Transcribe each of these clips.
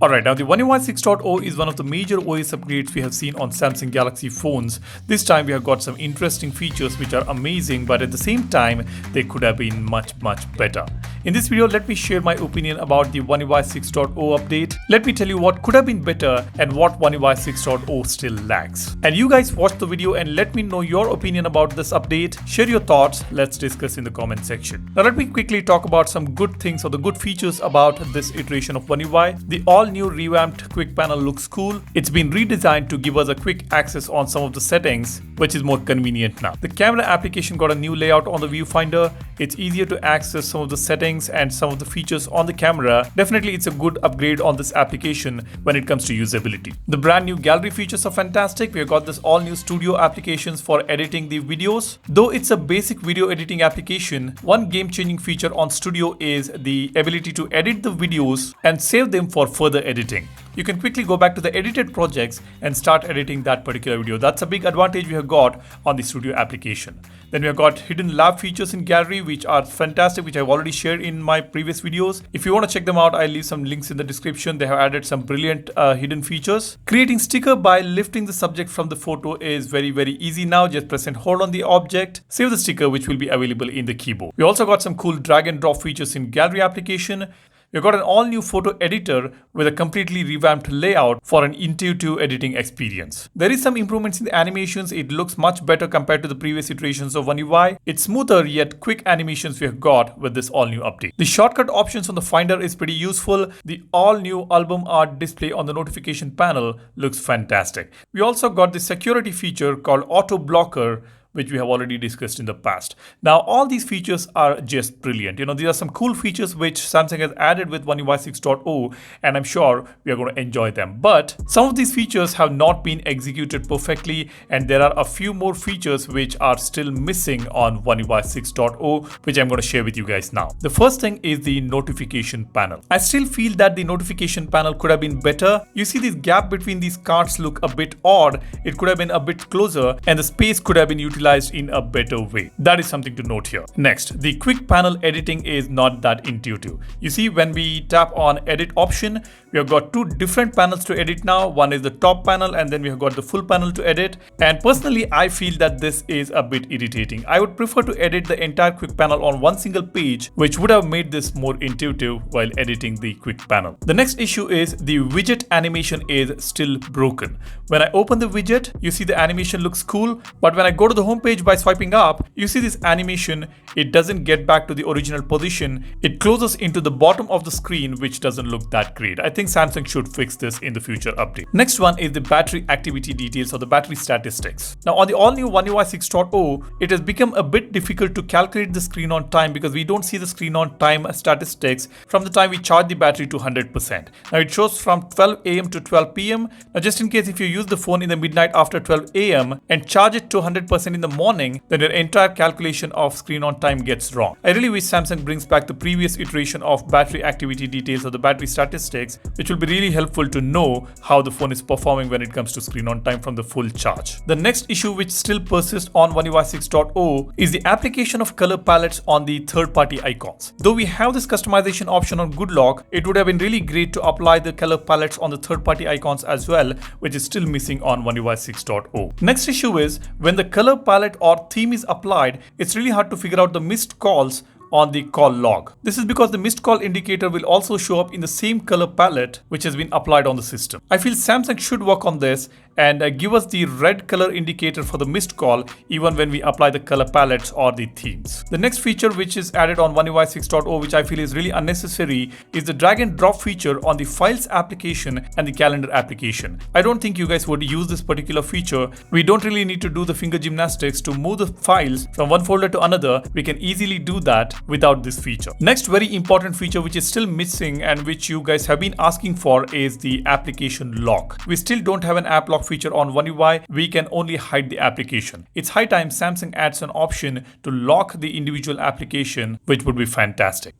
Alright, now the One UI 6.0 is one of the major OS upgrades we have seen on Samsung Galaxy phones. This time we have got some interesting features which are amazing, but at the same time they could have been much better. In this video, let me share my opinion about the One UI 6.0 update. Let me tell you what could have been better and what One UI 6.0 still lacks. And you guys watch the video and let me know your opinion about this update. Share your thoughts, let's discuss in the comment section. Now let me quickly talk about some good things or the good features about this iteration of One UI. The all-new revamped quick panel looks cool. It's been redesigned to give us a quick access on some of the settings, which is more convenient now. The camera application got a new layout on the viewfinder. It's easier to access some of the settings and some of the features on the camera. Definitely it's a good upgrade on this application when it comes to usability. The brand new gallery features are fantastic. We have got this all new studio applications for editing the videos. Though it's a basic video editing application, one game-changing feature on Studio is the ability to edit the videos and save them for further editing. You can quickly go back to the edited projects and start editing that particular video. That's a big advantage we have got on the Studio application. Then we have got hidden lab features in Gallery, which are fantastic, which I've already shared in my previous videos. If you want to check them out, I'll leave some links in the description. They have added some brilliant hidden features. Creating sticker by lifting the subject from the photo is very easy now. Just press and hold on the object, save the sticker, which will be available in the keyboard. We also got some cool drag and drop features in Gallery application. We've got an all-new photo editor with a completely revamped layout for an intuitive editing experience. There is some improvements in the animations. It looks much better compared to the previous iterations of One UI. It's smoother yet quick animations we have got with this all-new update. The shortcut options on the Finder is pretty useful. The all-new album art display on the notification panel looks fantastic. We also got the security feature called Auto Blocker, which we have already discussed in the past. Now, all these features are just brilliant. These are some cool features which Samsung has added with One UI 6.0, and I'm sure we are going to enjoy them. But some of these features have not been executed perfectly, and there are a few more features which are still missing on One UI 6.0, which I'm going to share with you guys now. The first thing is the notification panel. I still feel that the notification panel could have been better. You see this gap between these cards look a bit odd. It could have been a bit closer, and the space could have been utilized in a better way. That is something to note here. Next, the quick panel editing is not that intuitive. You see, when we tap on edit option, we have got two different panels to edit now. One is the top panel, and then we have got the full panel to edit. And personally, I feel that this is a bit irritating. I would prefer to edit the entire quick panel on one single page, which would have made this more intuitive while editing the quick panel. The next issue is the widget animation is still broken. When I open the widget, you see the animation looks cool, but when I go to the home page by swiping up, you see this animation, it doesn't get back to the original position. It closes into the bottom of the screen, which doesn't look that great. I think Samsung should fix this in the future update. Next one is the battery activity details or the battery statistics. Now on the all-new One UI 6.0, it has become a bit difficult to calculate the screen on time because we don't see the screen on time statistics from the time we charge the battery to 100%. Now it shows from 12 AM to 12 PM. Now just in case if you use the phone in the midnight after 12 AM and charge it to 100% in the morning, then your entire calculation of screen on time gets wrong. I really wish Samsung brings back the previous iteration of battery activity details or the battery statistics, which will be really helpful to know how the phone is performing when it comes to screen on time from the full charge. The next issue which still persists on One UI 6.0 is the application of color palettes on the third-party icons. Though we have this customization option on Good Lock, it would have been really great to apply the color palettes on the third-party icons as well, which is still missing on One UI 6.0. Next issue is when the color palette or theme is applied, it's really hard to figure out the missed calls on the call log. This is because the missed call indicator will also show up in the same color palette which has been applied on the system. I feel Samsung should work on this and give us the red color indicator for the missed call even when we apply the color palettes or the themes. The next feature which is added on One UI 6.0, which I feel is really unnecessary, is the drag and drop feature on the Files application and the Calendar application. I don't think you guys would use this particular feature. We don't really need to do the finger gymnastics to move the files from one folder to another. We can easily do that without this feature. Next very important feature which is still missing and which you guys have been asking for is the application lock. We still don't have an app lock feature on One UI. We can only hide the application. It's high time Samsung adds an option to lock the individual application, which would be fantastic.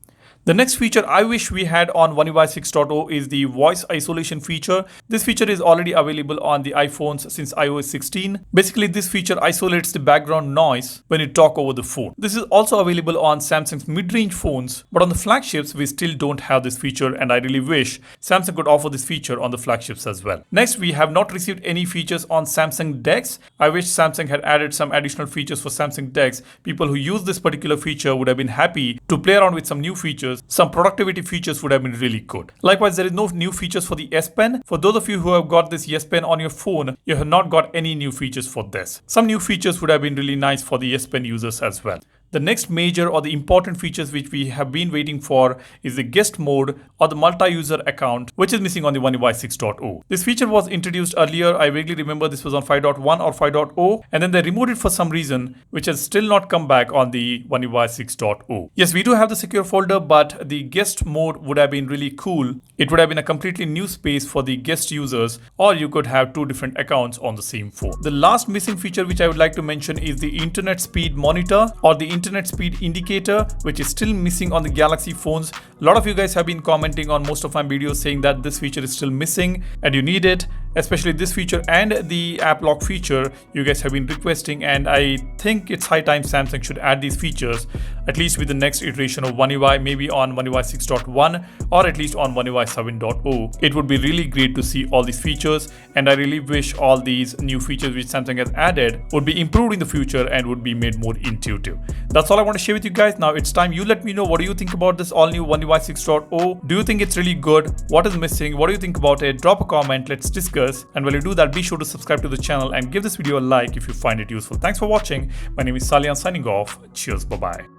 The next feature I wish we had on One UI 6.0 is the voice isolation feature. This feature is already available on the iPhones since iOS 16. Basically, this feature isolates the background noise when you talk over the phone. This is also available on Samsung's mid-range phones, but on the flagships, we still don't have this feature, and I really wish Samsung could offer this feature on the flagships as well. Next, we have not received any features on Samsung DeX. I wish Samsung had added some additional features for Samsung DeX. People who use this particular feature would have been happy to play around with some new features. Some productivity features would have been really good. Likewise, there is no new features for the S Pen. For those of you who have got this S Pen on your phone, you have not got any new features for this. Some new features would have been really nice for the S Pen users as well. The next major or the important features which we have been waiting for is the guest mode or the multi-user account, which is missing on the One UI 6.0. This feature was introduced earlier. I vaguely remember this was on 5.1 or 5.0, and then they removed it for some reason, which has still not come back on the One UI 6.0. Yes, we do have the secure folder, but the guest mode would have been really cool. It would have been a completely new space for the guest users, or you could have two different accounts on the same phone. The last missing feature which I would like to mention is the internet speed monitor or the internet speed indicator, which is still missing on the Galaxy phones. A lot of you guys have been commenting on most of my videos saying that this feature is still missing and you need it, especially this feature and the app lock feature you guys have been requesting, and I think it's high time Samsung should add these features at least with the next iteration of One UI, maybe on One UI 6.1 or at least on One UI 7.0. It would be really great to see all these features, and I really wish all these new features which Samsung has added would be improved in the future and would be made more intuitive. That's all I want to share with you guys. Now it's time you let me know, what do you think about this all new One UI 6.0? Do you think it's really good? What is missing? What do you think about it? Drop a comment, let's discuss. And while you do that, be sure to subscribe to the channel and give this video a like if you find it useful. Thanks for watching. My name is Salian signing off. Cheers, bye bye.